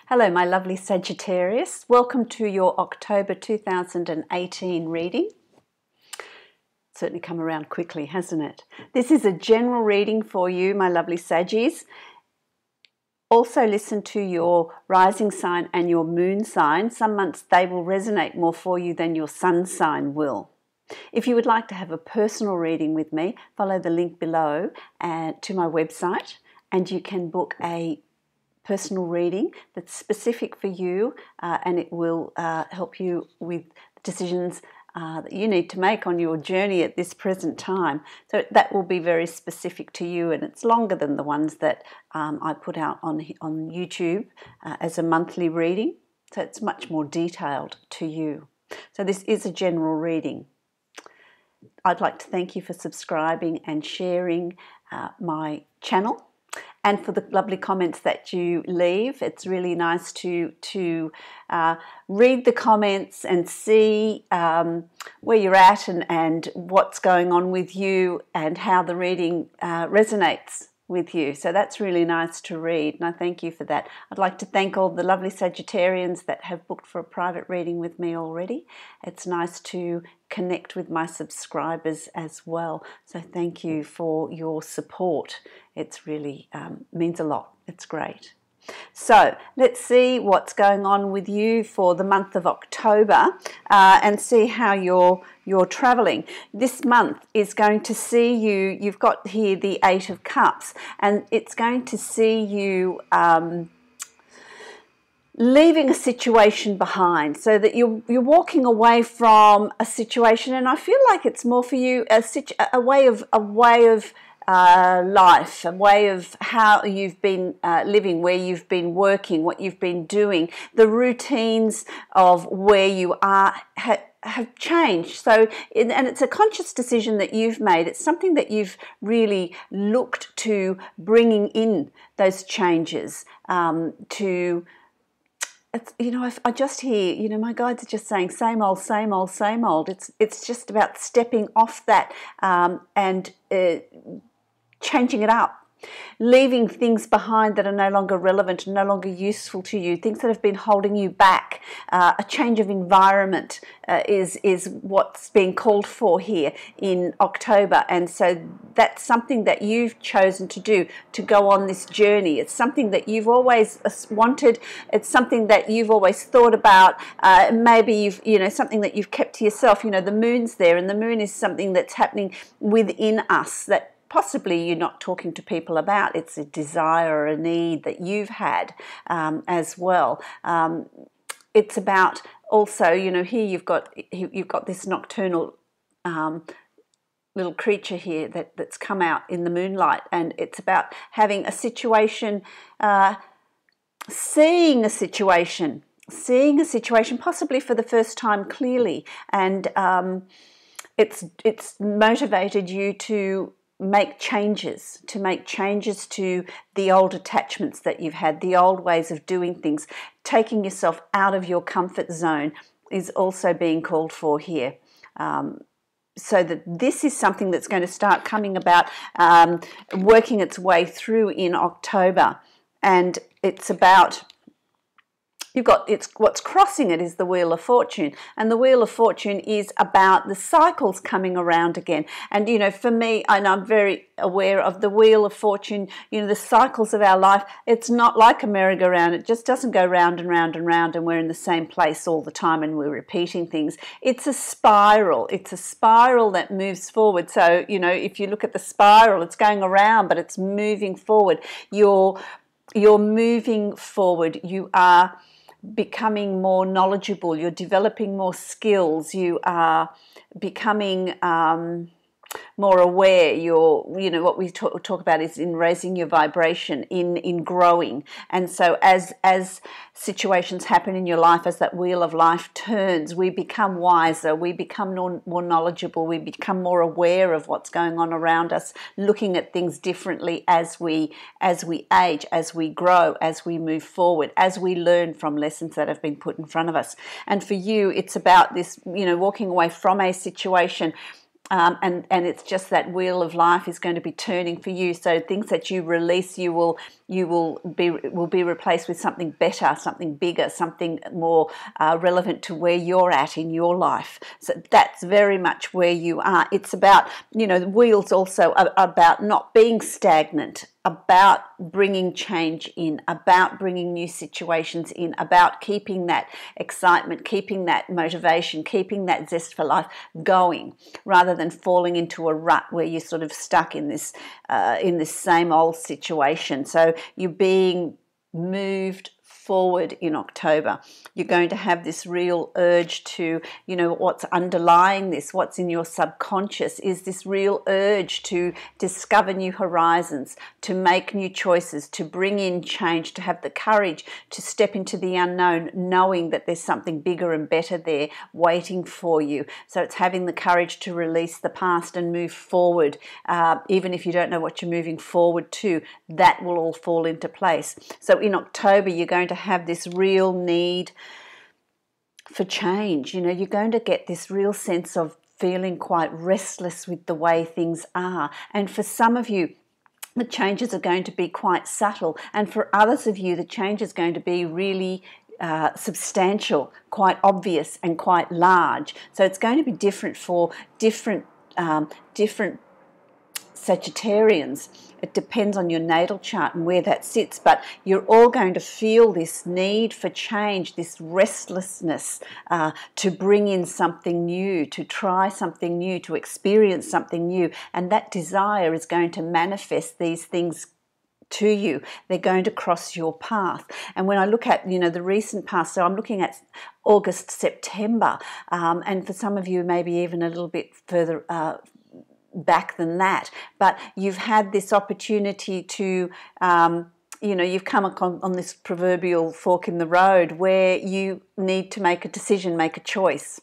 Hello, my lovely Sagittarius. Welcome to your October 2018 reading. Certainly come around quickly, hasn't it? This is a general reading for you, my lovely Saggies. Also listen to your rising sign and your moon sign. Some months they will resonate more for you than your sun sign will. If you would like to have a personal reading with me, follow the link below to my website, and you can book a personal reading that's specific for you, and it will help you with decisions that you need to make on your journey at this present time. So that will be very specific to you, and it's longer than the ones that I put out on YouTube as a monthly reading. So it's much more detailed to you. So this is a general reading. I'd like to thank you for subscribing and sharing my channel, and for the lovely comments that you leave. It's really nice to read the comments and see where you're at and what's going on with you and how the reading resonates with you. So that's really nice to read, and I thank you for that. I'd like to thank all the lovely Sagittarians that have booked for a private reading with me already. It's nice to connect with my subscribers as well. So thank you for your support. It's really means a lot. It's great. So let's see what's going on with you for the month of October and see how you're traveling. This month is going to see you, you've got here the Eight of Cups, and it's going to see you leaving a situation behind, so that you're walking away from a situation, and I feel like it's more for you a way of life, a way of how you've been living, where you've been working, what you've been doing. The routines of where you are have changed. So, and it's a conscious decision that you've made. It's something that you've really looked to bringing in those changes to. It's, I just hear, my guides are just saying same old, same old, same old. It's just about stepping off that and changing it up, leaving things behind that are no longer relevant and no longer useful to you, things that have been holding you back. A change of environment is what's being called for here in October, and so that's something that you've chosen to do, to go on this journey. It's something that you've always wanted. It's something that you've always thought about. Maybe you've, something that you've kept to yourself. The moon's there, and the moon is something that's happening within us that possibly you're not talking to people about. It's a desire or a need that you've had as well. It's about also, here you've got this nocturnal little creature here that's come out in the moonlight, and it's about having a situation, seeing a situation possibly for the first time clearly, and it's motivated you to make changes to the old attachments that you've had, the old ways of doing things. Taking yourself out of your comfort zone is also being called for here. So that this is something that's going to start coming about, working its way through in October, and it's about. What's crossing it is the Wheel of Fortune, and the Wheel of Fortune is about the cycles coming around again. And for me, and I'm very aware of the Wheel of Fortune, the cycles of our life. It's not like a merry-go-round. It just doesn't go round and round and round, and we're in the same place all the time and we're repeating things. It's a spiral. It's a spiral that moves forward. So, if you look at the spiral, it's going around, but it's moving forward. You're moving forward. You are becoming more knowledgeable, you're developing more skills, you are becoming more aware. What we talk about is in raising your vibration, in growing. And so as situations happen in your life, as that wheel of life turns, we become wiser, we become more knowledgeable, we become more aware of what's going on around us, looking at things differently as we age, as we grow, as we move forward, as we learn from lessons that have been put in front of us. And for you, it's about this, walking away from a situation and it's just that wheel of life is going to be turning for you. So things that you release, will be replaced with something better, something bigger, something more relevant to where you're at in your life. So that's very much where you are. It's about, the wheels also are about not being stagnant, about bringing change in, about bringing new situations in, about keeping that excitement, keeping that motivation, keeping that zest for life going, rather than falling into a rut where you're sort of stuck in this same old situation. So you're being moved forward in October. You're going to have this real urge to, what's underlying this, what's in your subconscious, is this real urge to discover new horizons, to make new choices, to bring in change, to have the courage to step into the unknown, knowing that there's something bigger and better there waiting for you. So it's having the courage to release the past and move forward. Even if you don't know what you're moving forward to, that will all fall into place. So in October, you're going to have this real need for change. You're going to get this real sense of feeling quite restless with the way things are. And for some of you, the changes are going to be quite subtle. And for others of you, the change is going to be really substantial, quite obvious and quite large. So it's going to be different for different Sagittarians. It depends on your natal chart and where that sits, but you're all going to feel this need for change, this restlessness to bring in something new, to try something new, to experience something new, and that desire is going to manifest these things to you. They're going to cross your path. And when I look at, the recent past, so I'm looking at August, September, and for some of you, maybe even a little bit further back than that, but you've had this opportunity to you've come on this proverbial fork in the road where you need to make a decision, make a choice.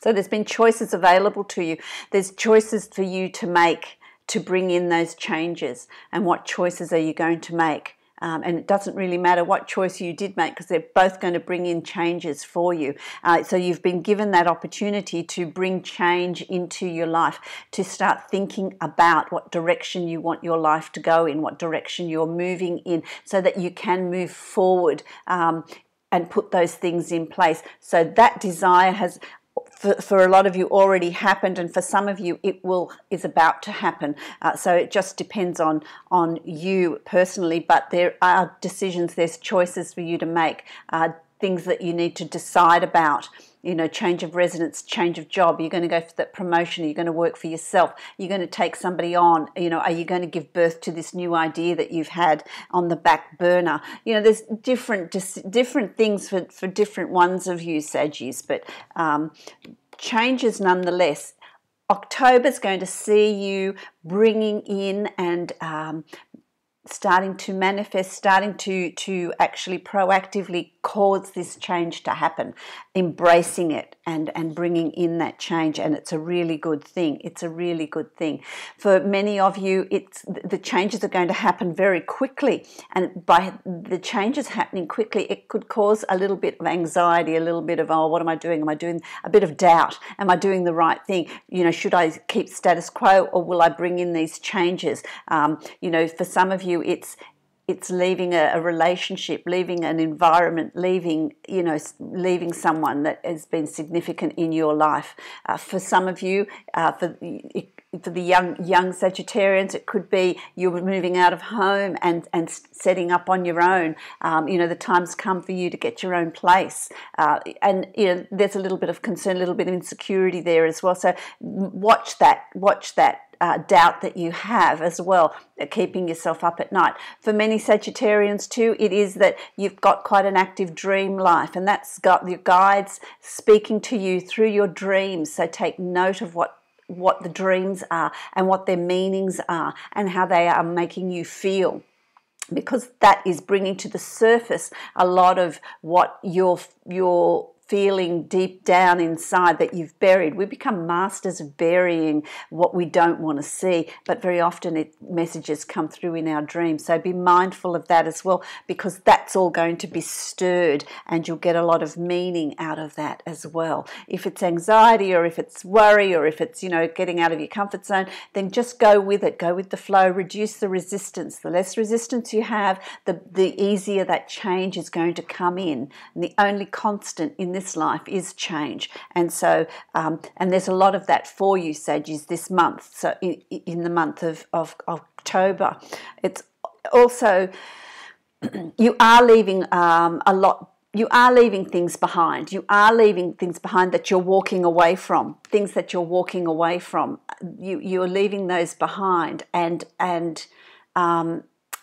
So there's been choices available to you. There's choices for you to make to bring in those changes. And what choices are you going to make? And it doesn't really matter what choice you did make, because they're both going to bring in changes for you. So you've been given that opportunity to bring change into your life, to start thinking about what direction you want your life to go in, what direction you're moving in, so that you can move forward and put those things in place. So that desire has, for a lot of you, already happened, and for some of you it is about to happen. So it just depends on you personally, but there are decisions, there's choices for you to make, things that you need to decide about. Change of residence, change of job. You're going to go for that promotion. You're going to work for yourself. You're going to take somebody on. Are you going to give birth to this new idea that you've had on the back burner? There's different things for different ones of you, Saggies, but changes nonetheless. October's going to see you bringing in and starting to manifest, starting to actually proactively cause this change to happen, embracing it and bringing in that change. And it's a really good thing. It's a really good thing. For many of you, the changes are going to happen very quickly. And by the changes happening quickly, it could cause a little bit of anxiety, a little bit of, oh, what am I doing? Am I doing a bit of doubt? Am I doing the right thing? Should I keep status quo, or will I bring in these changes? For some of you, it's leaving a relationship, leaving an environment, leaving someone that has been significant in your life. For some of you, for the young Sagittarians, it could be you're moving out of home and setting up on your own. The time's come for you to get your own place. And there's a little bit of concern, a little bit of insecurity there as well. So watch that doubt that you have as well, keeping yourself up at night. For many Sagittarians too, it is that you've got quite an active dream life, and that's got your guides speaking to you through your dreams. So take note of what the dreams are and what their meanings are and how they are making you feel, because that is bringing to the surface a lot of what you're feeling deep down inside that you've buried. We become masters of burying what we don't want to see, but very often messages come through in our dreams. So be mindful of that as well, because that's all going to be stirred and you'll get a lot of meaning out of that as well. If it's anxiety or if it's worry or if it's, getting out of your comfort zone, then just go with it. Go with the flow. Reduce the resistance. The less resistance you have, the easier that change is going to come in. And the only constant in this life is change. And so, and there's a lot of that for you, Saggies, this month. So in the month of October, it's also, you are leaving you are leaving things behind. You are leaving things behind that you're walking away from. Things that you're walking away from. You are leaving those behind, and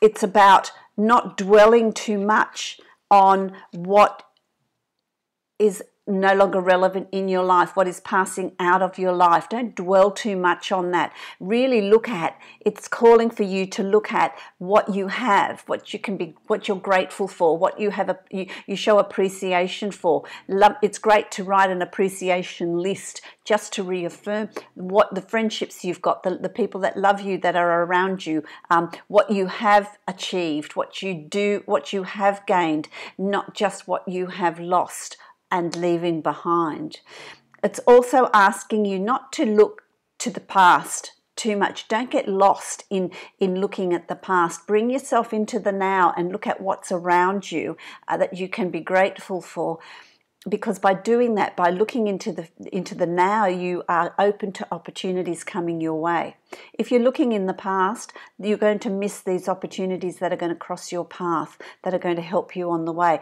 it's about not dwelling too much on what is no longer relevant in your life, what is passing out of your life. Don't dwell too much on that. Really look at, it's calling for you to look at what you have, what you're grateful for, what you have, you show appreciation for. It's great to write an appreciation list just to reaffirm what the friendships you've got, the people that love you, that are around you, what you have achieved, what you do, what you have gained, not just what you have lost and leaving behind. It's also asking you not to look to the past too much. Don't get lost in looking at the past. Bring yourself into the now and look at what's around you that you can be grateful for. Because by doing that, by looking into the now, you are open to opportunities coming your way. If you're looking in the past, you're going to miss these opportunities that are going to cross your path, that are going to help you on the way.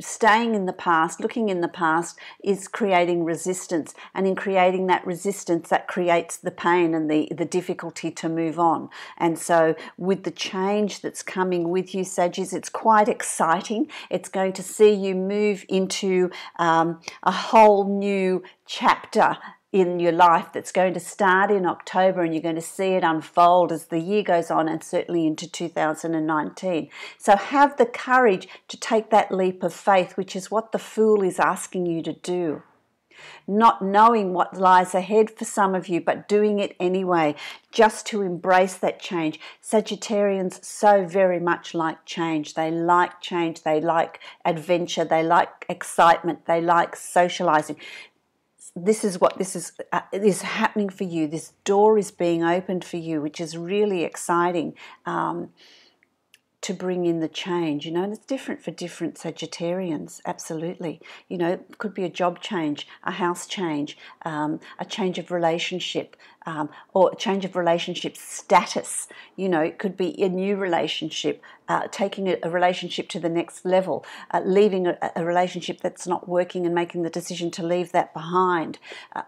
Staying in the past, looking in the past is creating resistance, and in creating that resistance, that creates the pain and the difficulty to move on. And so with the change that's coming with you, Saggies, it's quite exciting. It's going to see you move into a whole new chapter in your life that's going to start in October, and you're going to see it unfold as the year goes on, and certainly into 2019. So have the courage to take that leap of faith, which is what the Fool is asking you to do. Not knowing what lies ahead for some of you, but doing it anyway, just to embrace that change. Sagittarians so very much like change. They like adventure, they like excitement, they like socializing. This is what is happening for you. This door is being opened for you, which is really exciting to bring in the change. And it's different for different Sagittarians, absolutely. It could be a job change, a house change, a change of relationship, or a change of relationship status. It could be a new relationship, taking a relationship to the next level, leaving a relationship that's not working and making the decision to leave that behind. A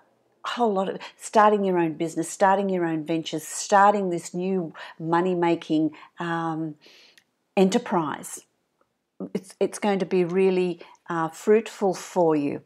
whole lot of starting your own business, starting your own ventures, starting this new money-making enterprise. It's going to be really fruitful for you.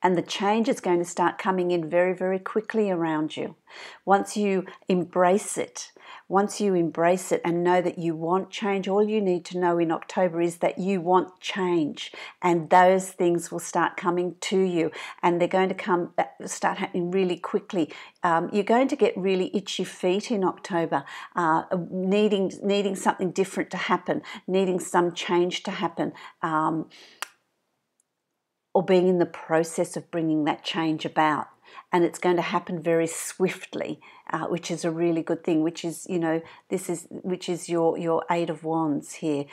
And the change is going to start coming in very, very quickly around you. Once you embrace it and know that you want change, all you need to know in October is that you want change. And those things will start coming to you. And they're going to start happening really quickly. You're going to get really itchy feet in October, needing something different to happen, needing some change to happen. Or being in the process of bringing that change about. And it's going to happen very swiftly, which is a really good thing, which is your Eight of Wands here.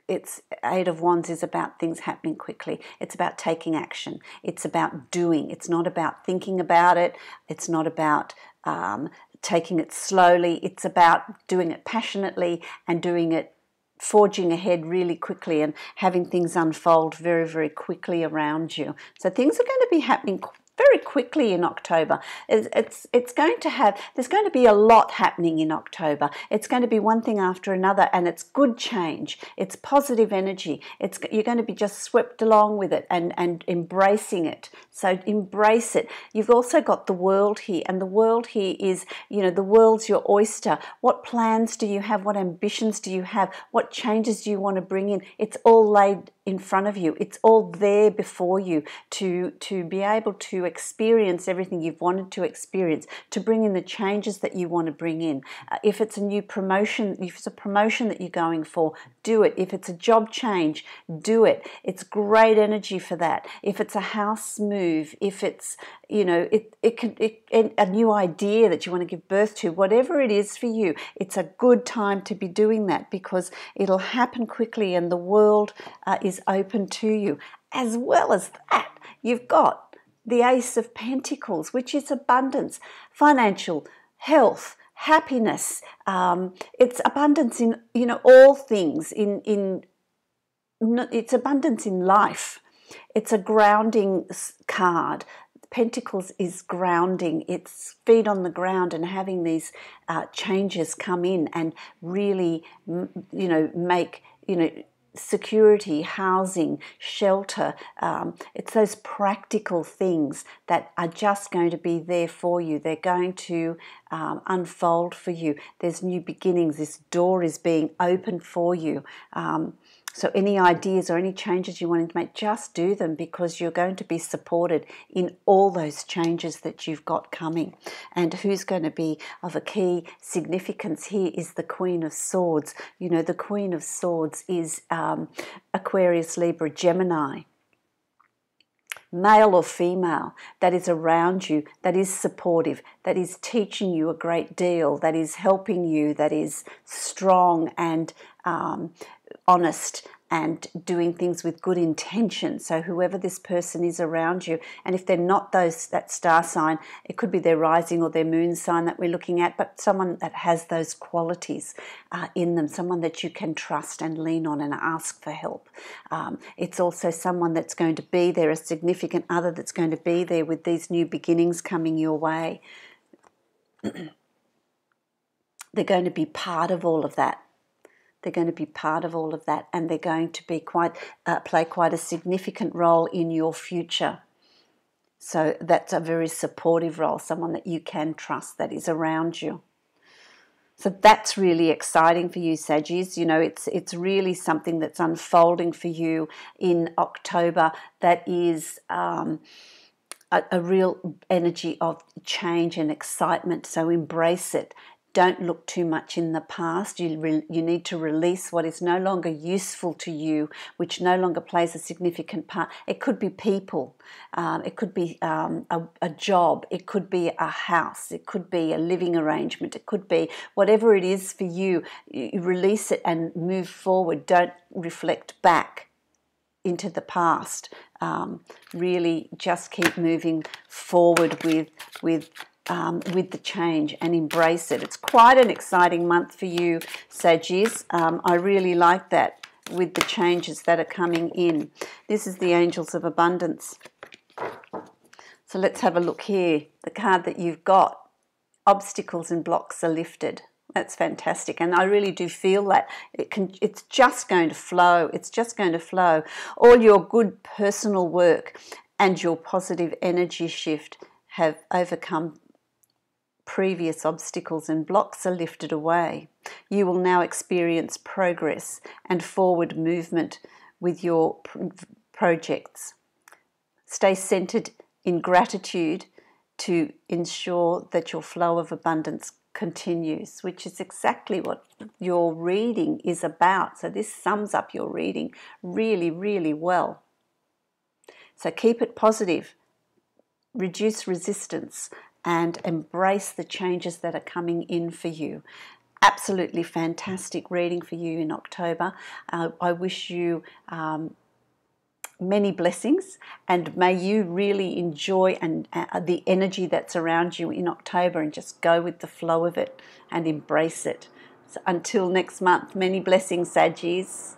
It's Eight of Wands is about things happening quickly. It's about taking action. It's about doing. It's not about thinking about it. It's not about taking it slowly. It's about doing it passionately and doing it, forging ahead really quickly and having things unfold very, very quickly around you. So things are going to be happening very quickly in October. There's going to be a lot happening in October. It's going to be one thing after another, and it's good change. It's positive energy. You're going to be just swept along with it and embracing it. So embrace it. You've also got the world here, and the world here is, the world's your oyster. What plans do you have? What ambitions do you have? What changes do you want to bring in? It's all laid in front of you. It's all there before you to be able to experience everything you've wanted to experience, to bring in the changes that you want to bring in. If it's a new promotion, if it's a promotion that you're going for, do it. If it's a job change, do it. It's great energy for that. If it's a house move, if it's, you know, a new idea that you want to give birth to, whatever it is for you, it's a good time to be doing that, because it'll happen quickly and the world is open to you. As well as that, you've got the Ace of Pentacles, which is abundance, financial, health, happiness. It's abundance in, you know, all things. It's abundance in life. It's a grounding card. Pentacles is grounding. It's feet on the ground and having these changes come in and really, you know, make, you know, security, housing, shelter. It's those practical things that are just going to be there for you. They're going to unfold for you. There's new beginnings. This door is being opened for you. So any ideas or any changes you want to make, just do them, because you're going to be supported in all those changes that you've got coming. And who's going to be of a key significance here is the Queen of Swords. You know, the Queen of Swords is Aquarius, Libra, Gemini. Male or female, that is around you, that is supportive, that is teaching you a great deal, that is helping you, that is strong and honest and doing things with good intention. So whoever this person is around you, and if they're not that star sign, it could be their rising or their moon sign that we're looking at, but someone that has those qualities in them, someone that you can trust and lean on and ask for help. It's also someone that's going to be there, a significant other that's going to be there with these new beginnings coming your way. They're going to be part of all of that. They're going to be part of all of that, and they're going to be play quite a significant role in your future. So that's a very supportive role, someone that you can trust, that is around you. So that's really exciting for you, Saggies. You know, it's really something that's unfolding for you in October that is a real energy of change and excitement. So embrace it. Don't look too much in the past. You need to release what is no longer useful to you, which no longer plays a significant part. It could be people. It could be a job. It could be a house. It could be a living arrangement. It could be whatever it is for you. You release it and move forward. Don't reflect back into the past. Really just keep moving forward with the change and embrace it. It's quite an exciting month for you, Saggies. I really like that with the changes that are coming in. This is the Angels of Abundance. So let's have a look here. The card that you've got, obstacles and blocks are lifted. That's fantastic, and I really do feel that it's just going to flow. It's just going to flow. All your good personal work and your positive energy shift have overcome previous obstacles, and blocks are lifted away. You will now experience progress and forward movement with your projects. Stay centered in gratitude to ensure that your flow of abundance continues, which is exactly what your reading is about. So this sums up your reading really, really well. So keep it positive, reduce resistance, and embrace the changes that are coming in for you. Absolutely fantastic reading for you in October. I wish you many blessings, and may you really enjoy the energy that's around you in October, and just go with the flow of it and embrace it. So until next month, many blessings, Saggies.